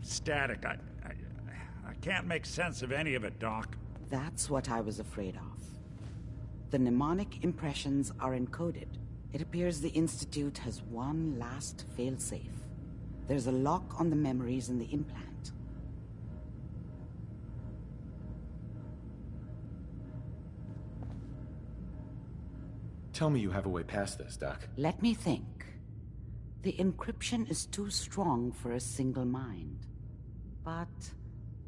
static. I can't make sense of any of it, Doc. That's what I was afraid of. The mnemonic impressions are encoded. It appears the Institute has one last failsafe. There's a lock on the memories in the implant. Tell me you have a way past this, Doc. Let me think. The encryption is too strong for a single mind. But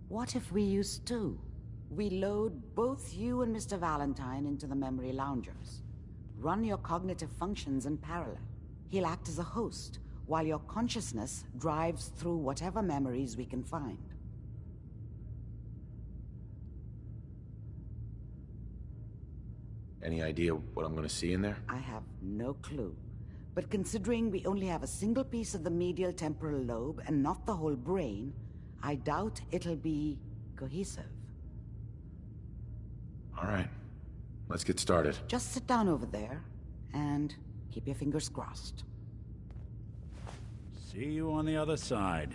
what if we use two? We load both you and Mr. Valentine into the memory loungers. Run your cognitive functions in parallel. He'll act as a host, while your consciousness drives through whatever memories we can find. Any idea what I'm gonna see in there? I have no clue. But considering we only have a single piece of the medial temporal lobe and not the whole brain, I doubt it'll be cohesive. All right. Let's get started. Just sit down over there and keep your fingers crossed. See you on the other side.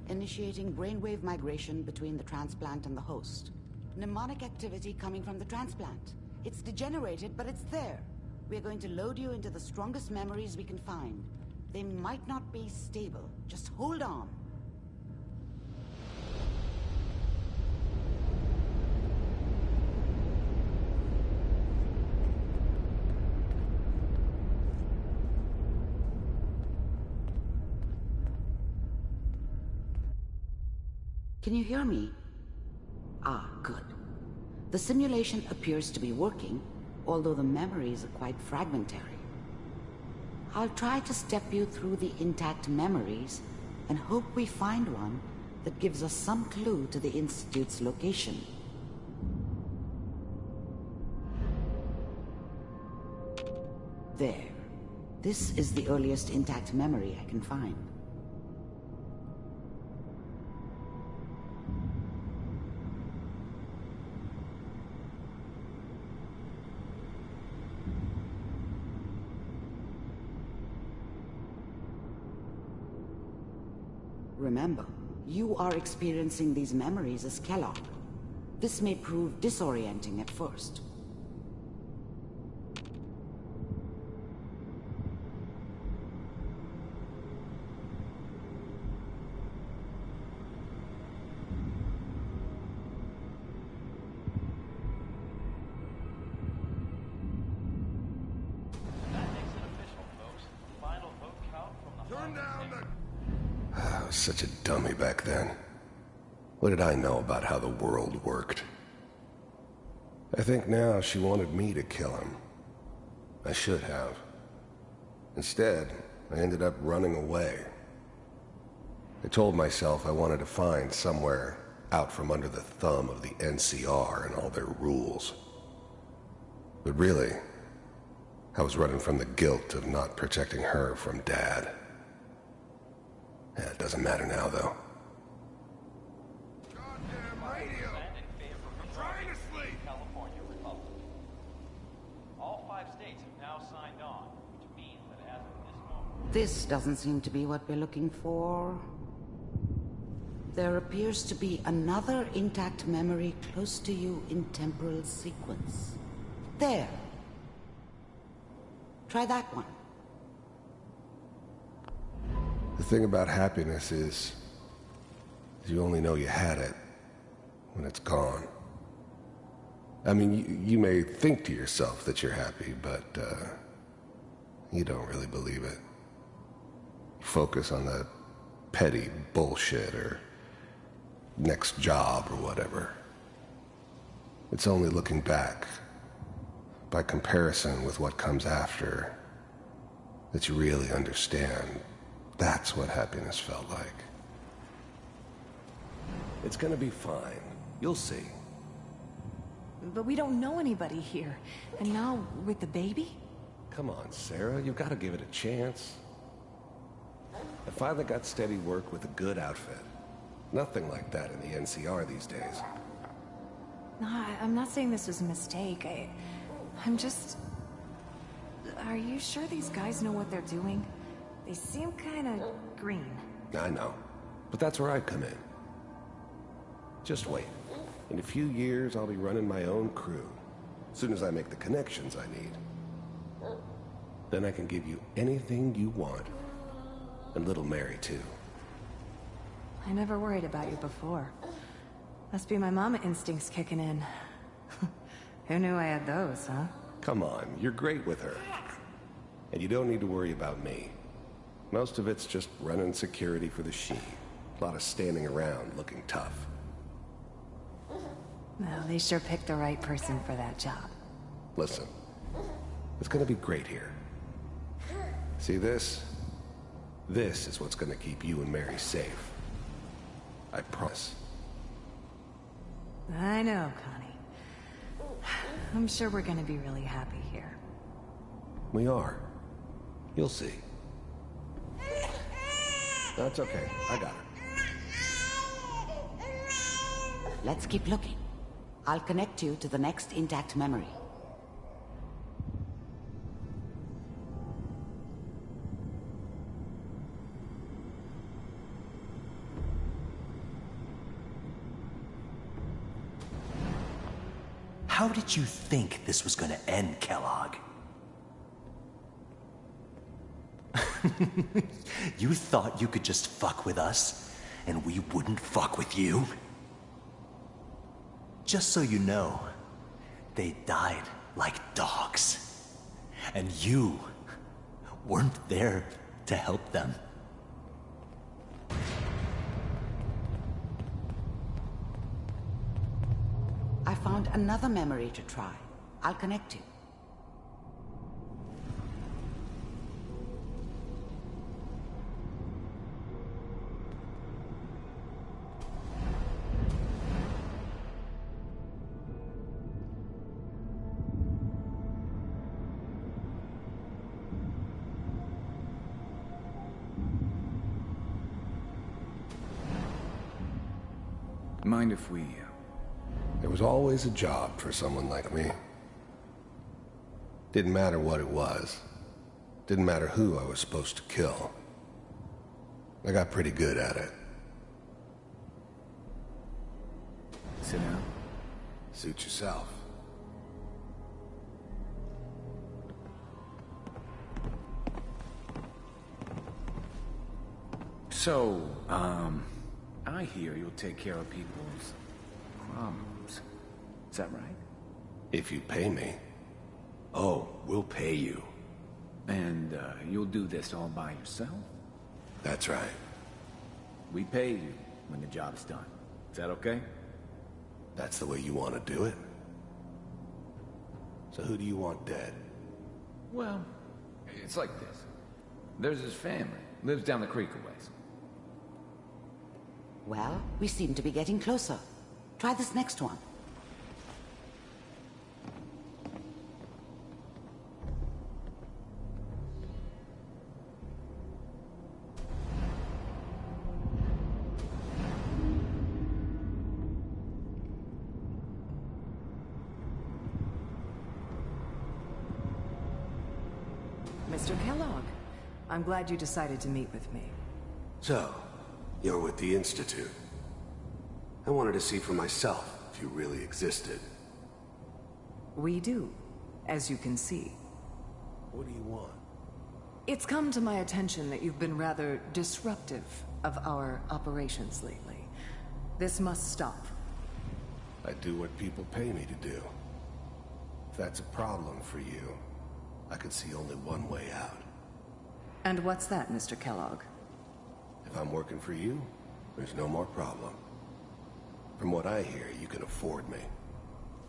Initiating brainwave migration between the transplant and the host. Mnemonic activity coming from the transplant. It's degenerated, but it's there. We're going to load you into the strongest memories we can find. They might not be stable. Just hold on. Can you hear me? Ah, good. The simulation appears to be working, although the memories are quite fragmentary. I'll try to step you through the intact memories and hope we find one that gives us some clue to the Institute's location. There. This is the earliest intact memory I can find. Remember, you are experiencing these memories as Kellogg. This may prove disorienting at first. Such a dummy back then. What did I know about how the world worked? I think now she wanted me to kill him. I should have. Instead, I ended up running away. I told myself I wanted to find somewhere out from under the thumb of the NCR and all their rules. But really, I was running from the guilt of not protecting her from Dad. Yeah, it doesn't matter now, though. Goddamn radio! I'm trying to sleep! California Republic. All 5 states have now signed on, which means that as of this moment... This doesn't seem to be what we're looking for. There appears to be another intact memory close to you in temporal sequence. There. Try that one. The thing about happiness is you only know you had it when it's gone. I mean, you may think to yourself that you're happy, but you don't really believe it. You focus on the petty bullshit or next job or whatever. It's only looking back, by comparison with what comes after, that you really understand. That's what happiness felt like. It's gonna be fine. You'll see. But we don't know anybody here. And now, with the baby? Come on, Sarah, you've got to give it a chance. I finally got steady work with a good outfit. Nothing like that in the NCR these days. No, I'm not saying this was a mistake. I'm just... Are you sure these guys know what they're doing? They seem kind of green. I know, but that's where I come in. Just wait. In a few years, I'll be running my own crew. As soon as I make the connections I need. Then I can give you anything you want. And little Mary, too. I never worried about you before. Must be my mama instincts kicking in. Who knew I had those, huh? Come on, you're great with her. And you don't need to worry about me. Most of it's just running security for the She. A lot of standing around looking tough. Well, they sure picked the right person for that job. Listen, it's gonna be great here. See this? This is what's gonna keep you and Mary safe. I promise. I know, Connie. I'm sure we're gonna be really happy here. We are. You'll see. That's okay. I got it. Let's keep looking. I'll connect you to the next intact memory. How did you think this was gonna end, Kellogg? You thought you could just fuck with us, and we wouldn't fuck with you? Just so you know, they died like dogs. And you weren't there to help them. I found another memory to try. I'll connect you. Mind if we... There was always a job for someone like me. Didn't matter what it was. Didn't matter who I was supposed to kill. I got pretty good at it. Sit down. Suit yourself. So, I hear you'll take care of people's problems. Is that right? If you pay me. Oh, we'll pay you. And, you'll do this all by yourself? That's right. We pay you when the job's done. Is that okay? That's the way you want to do it? So who do you want dead? Well, it's like this. There's his family. Lives down the creek a ways. Well, we seem to be getting closer. Try this next one. Mr. Kellogg, I'm glad you decided to meet with me. So, you're with the Institute. I wanted to see for myself if you really existed. We do, as you can see. What do you want? It's come to my attention that you've been rather disruptive of our operations lately. This must stop. I do what people pay me to do. If that's a problem for you, I could see only one way out. And what's that, Mr. Kellogg? If I'm working for you, there's no more problem. From what I hear, you can afford me.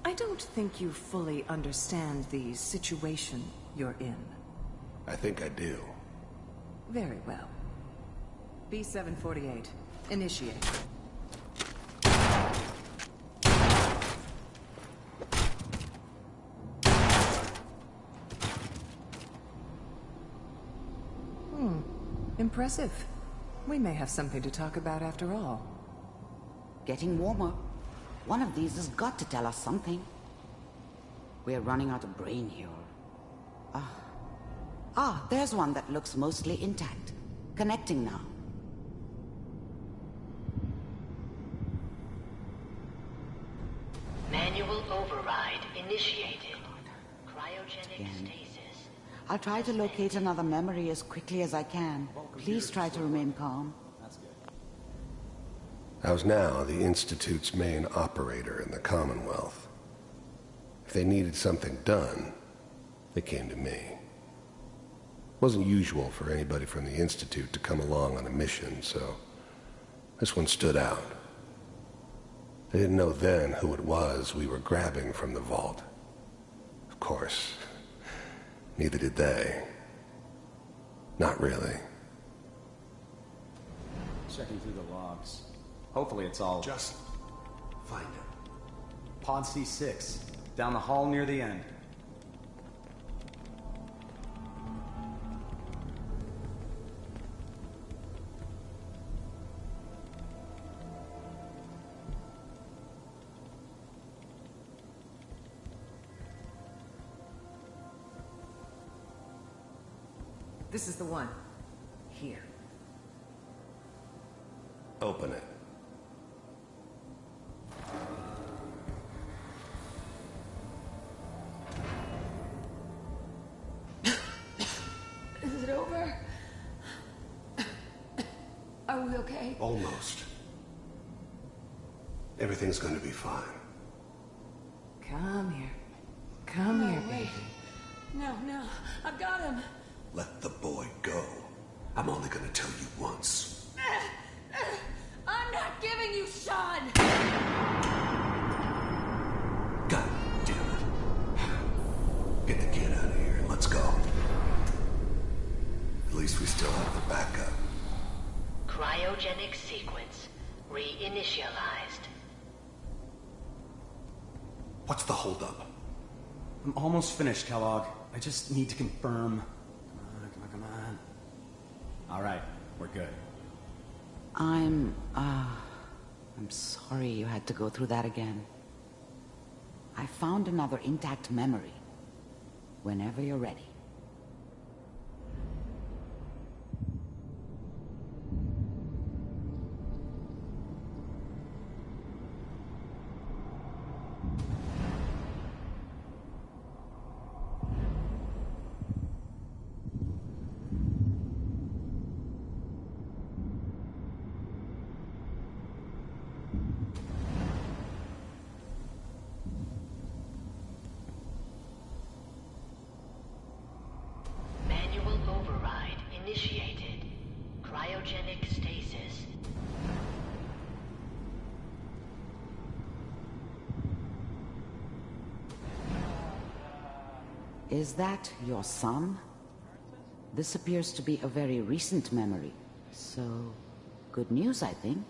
I don't think you fully understand the situation you're in. I think I do. Very well. B-748, initiate. Impressive. We may have something to talk about after all. Getting warmer. One of these has got to tell us something. We're running out of brain here. There's one that looks mostly intact. Connecting now. Manual override initiated. Cryogenic stasis. I'll try to locate another memory as quickly as I can. Please try to remain calm. I was now the Institute's main operator in the Commonwealth. If they needed something done, they came to me. It wasn't usual for anybody from the Institute to come along on a mission, so this one stood out. I didn't know then who it was we were grabbing from the vault. Of course, neither did they. Not really. Checking through the logs. Hopefully it's all... Just find it. Pod C6, down the hall near the end. This is the one. Here. Open it. Is it over? Are we okay? Almost. Everything's gonna be fine. Come here. Come here, baby. No, I've got him. Let the boy go. I'm only gonna tell you once. I'm not giving you Sean! God damn it. Get the kid out of here and let's go. At least we still have the backup. Cryogenic sequence reinitialized. What's the holdup? I'm almost finished, Kellogg. I just need to confirm. Come on. All right, we're good. I'm sorry you had to go through that again. I found another intact memory. Whenever you're ready. Initiated. Cryogenic stasis. Is that your son? This appears to be a very recent memory. So, good news, I think.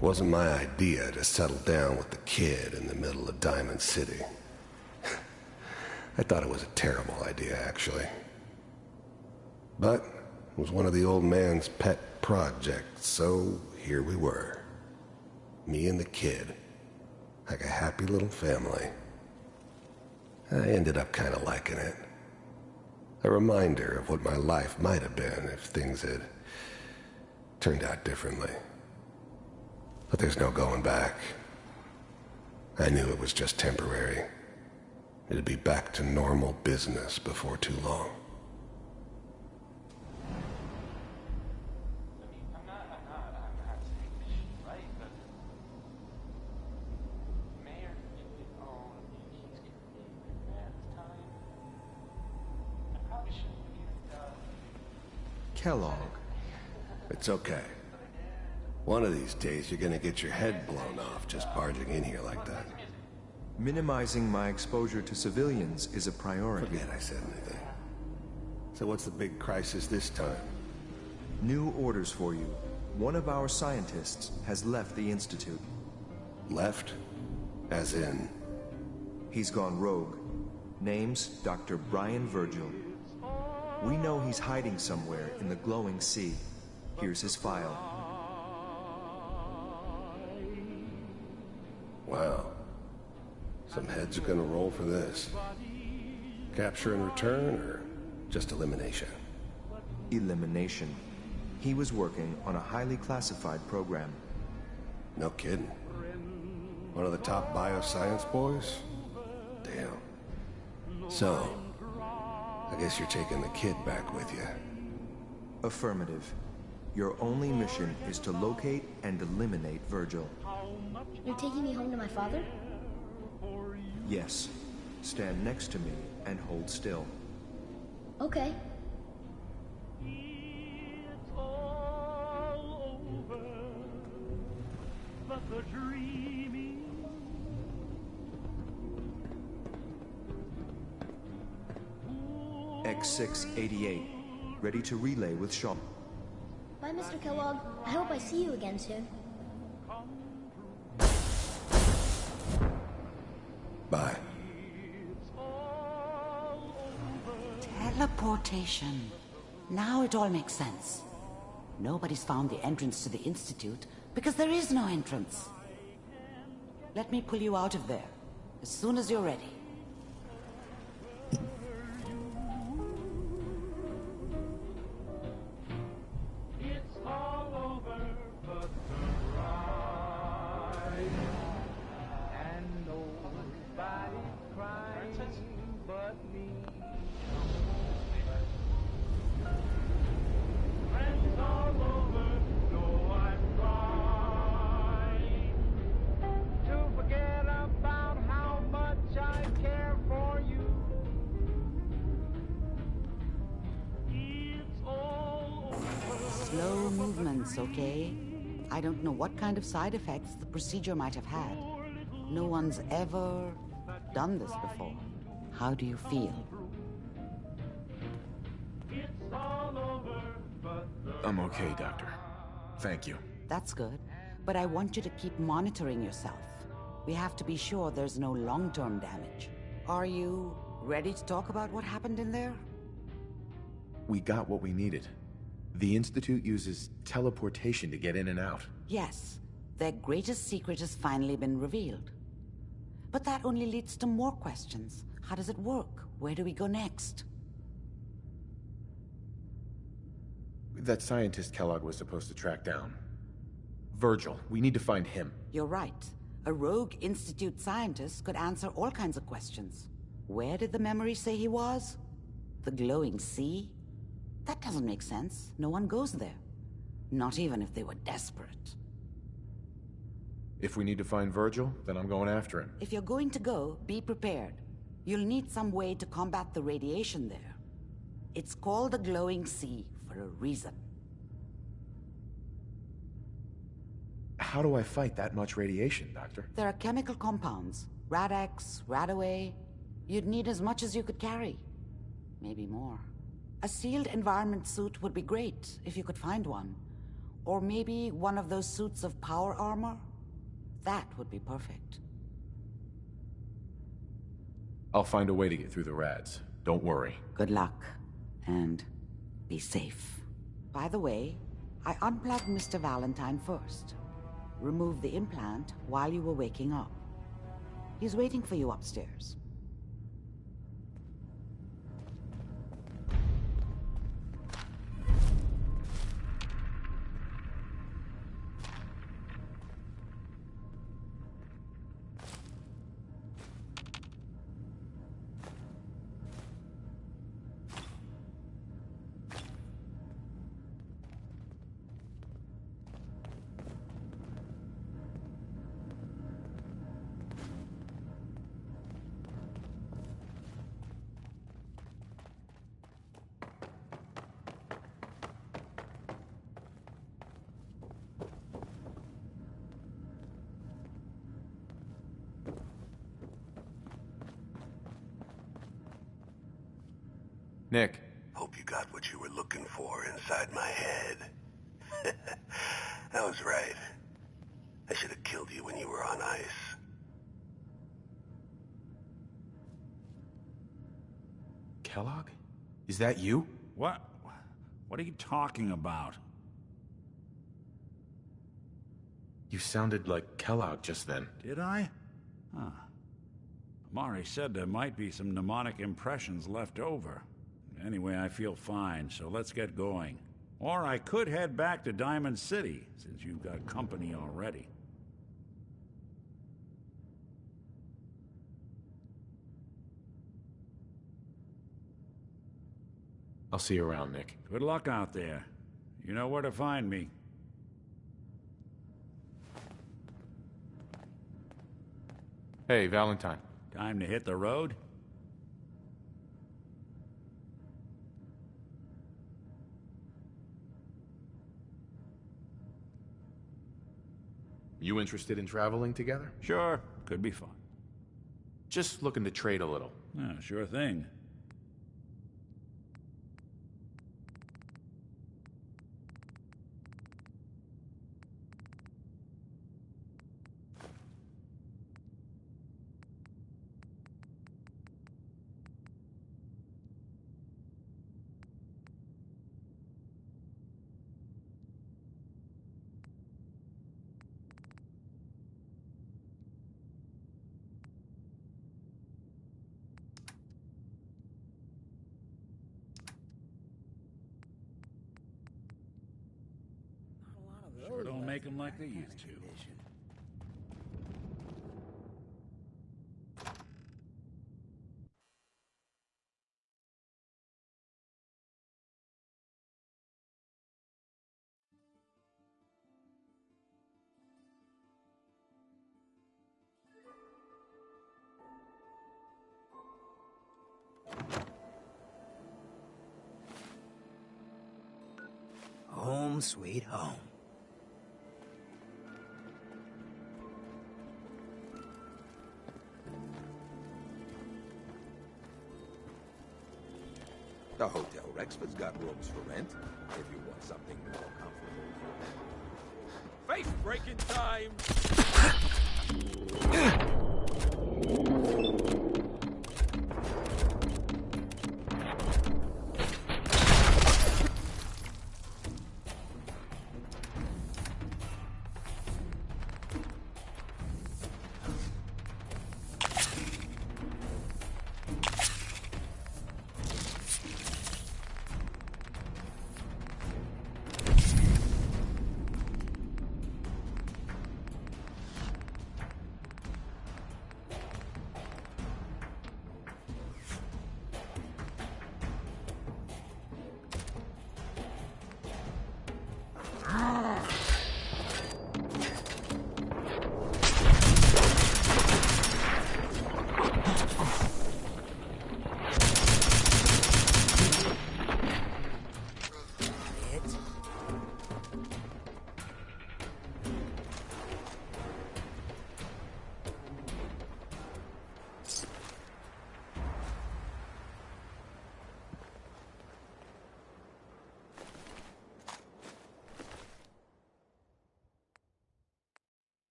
Wasn't my idea to settle down with the kid in the middle of Diamond City. I thought it was a terrible idea, actually. But it was one of the old man's pet projects, so here we were. Me and the kid. Like a happy little family. I ended up kind of liking it. A reminder of what my life might have been if things had turned out differently. But there's no going back. I knew it was just temporary. It'd be back to normal business before too long. I'm not saying right, but Mayor didn't own he's gonna be at this time. I probably shouldn't have Kellogg. It's okay. One of these days you're gonna get your head blown off just barging in here like that. Minimizing my exposure to civilians is a priority. Forget I said anything. So what's the big crisis this time? New orders for you. One of our scientists has left the Institute. Left? As in? He's gone rogue. Name's Dr. Brian Virgil. We know he's hiding somewhere in the glowing sea. Here's his file. Wow. Some heads are gonna roll for this. Capture and return, or just elimination? Elimination. He was working on a highly classified program. No kidding. One of the top bioscience boys? Damn. So, I guess you're taking the kid back with you. Affirmative. Your only mission is to locate and eliminate Virgil. You're taking me home to my father? Yes. Stand next to me and hold still. Okay. X688. Ready to relay with Sean. Bye, Mr. Kellogg. I hope I see you again soon. Bye. Teleportation. Now it all makes sense. Nobody's found the entrance to the Institute because there is no entrance. Let me pull you out of there as soon as you're ready. Slow movements, okay? I don't know what kind of side effects the procedure might have had. No one's ever done this before. How do you feel? I'm okay, Doctor. Thank you. That's good, but I want you to keep monitoring yourself. We have to be sure there's no long-term damage. Are you ready to talk about what happened in there? We got what we needed. The Institute uses teleportation to get in and out. Yes, their greatest secret has finally been revealed. But that only leads to more questions. How does it work? Where do we go next? That scientist Kellogg was supposed to track down. Virgil, we need to find him. You're right. A rogue Institute scientist could answer all kinds of questions. Where did the memory say he was? The glowing sea? That doesn't make sense. No one goes there. Not even if they were desperate. If we need to find Virgil, then I'm going after him. If you're going to go, be prepared. You'll need some way to combat the radiation there. It's called the glowing sea for a reason. How do I fight that much radiation, Doctor? There are chemical compounds. Rad-X, Radaway. You'd need as much as you could carry. Maybe more. A sealed environment suit would be great, if you could find one. Or maybe one of those suits of power armor? That would be perfect. I'll find a way to get through the rads. Don't worry. Good luck. And be safe. By the way, I unplugged Mr. Valentine first. Removed the implant while you were waking up. He's waiting for you upstairs. Nick. Hope you got what you were looking for inside my head. I was right. I should have killed you when you were on ice. Kellogg? Is that you? What? What are you talking about? You sounded like Kellogg just then. Did I? Huh. Amari said there might be some mnemonic impressions left over. Anyway, I feel fine, so let's get going. Or I could head back to Diamond City, since you've got company already. I'll see you around, Nick. Good luck out there. You know where to find me. Hey, Valentine. Time to hit the road? You interested in traveling together? Sure, could be fun. Just looking to trade a little. Yeah, sure thing. Sure don't make them like they used to. Home sweet home. The Hotel Rexford's got rooms for rent, if you want something more comfortable. Face-breaking time!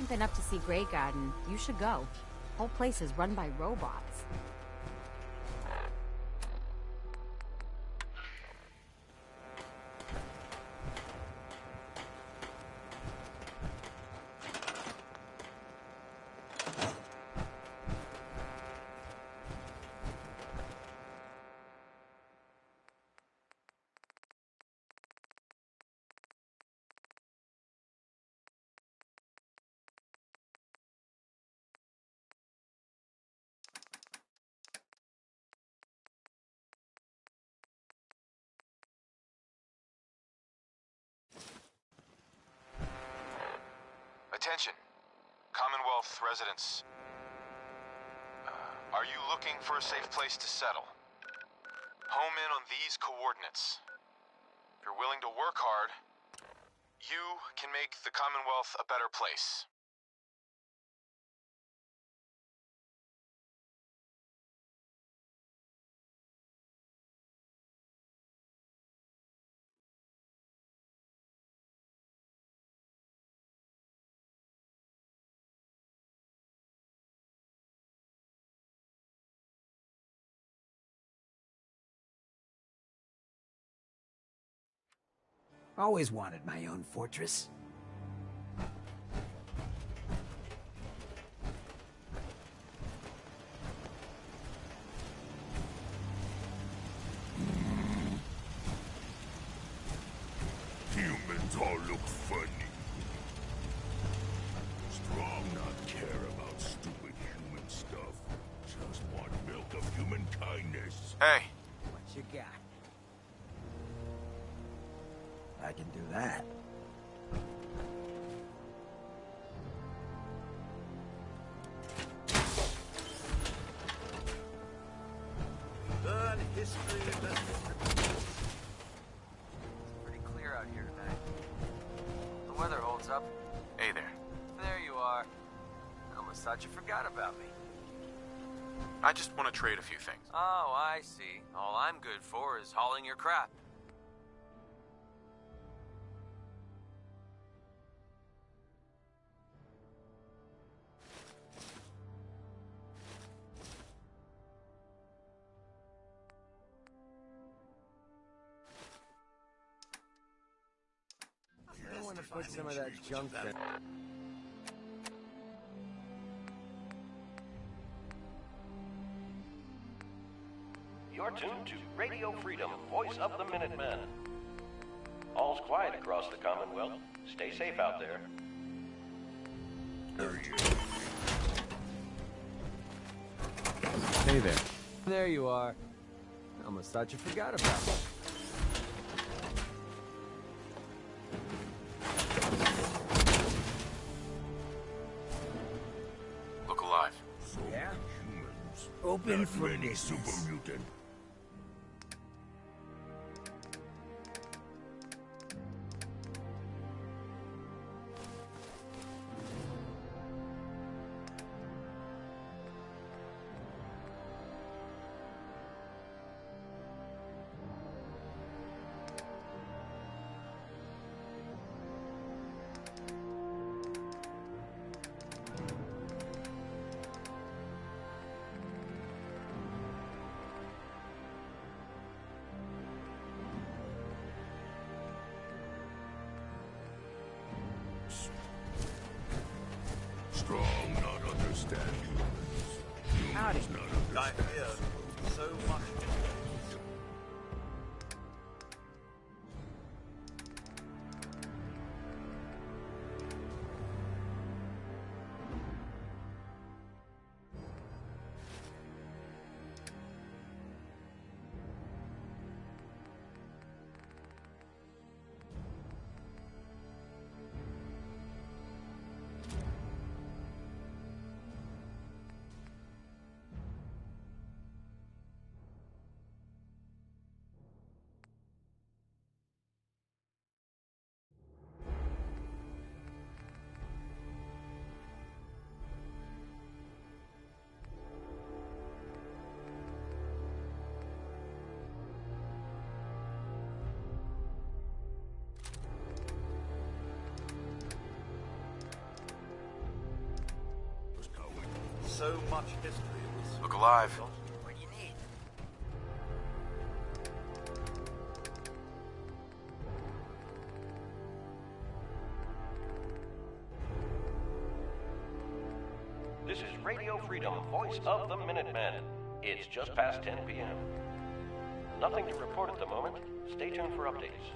haven't been up to see Grey Garden, you should go. Whole place is run by robots. Attention, Commonwealth residents. Are you looking for a safe place to settle? Home in on these coordinates. If you're willing to work hard, you can make the Commonwealth a better place. Always wanted my own fortress. Humans all look funny. Strong not care about stupid human stuff. Just want milk of human kindness. Hey. What you got? I can do that. Learn history It's pretty clear out here tonight. The weather holds up. Hey there. There you are. I almost thought you forgot about me. I just want to trade a few things. Oh, I see. All I'm good for is hauling your crap. I want to put some of that junk there. You're tuned to Radio Freedom, voice of the Minutemen. All's quiet across the Commonwealth. Stay safe out there. Hey there. There you are. I almost thought you forgot about me. Look alive. Yeah? Open for Many business. super mutant. Strong not understand humans. Howdy. Humans not I understand. hear so much. so much history was... Look alive. What do you need? This is Radio Freedom, voice of the Minutemen. It's just past 10 p.m. Nothing to report at the moment. Stay tuned for updates.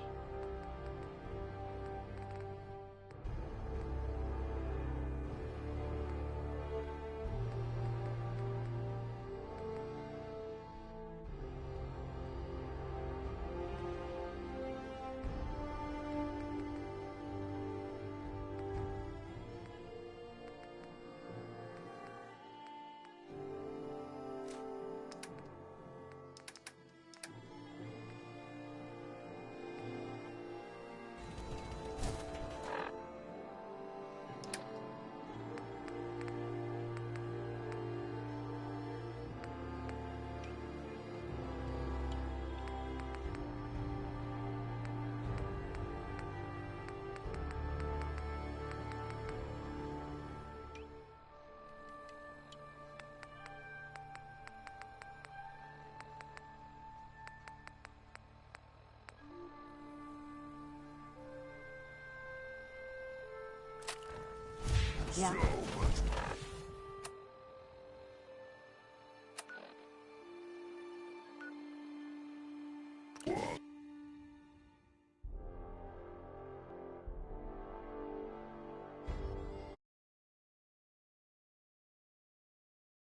Yeah.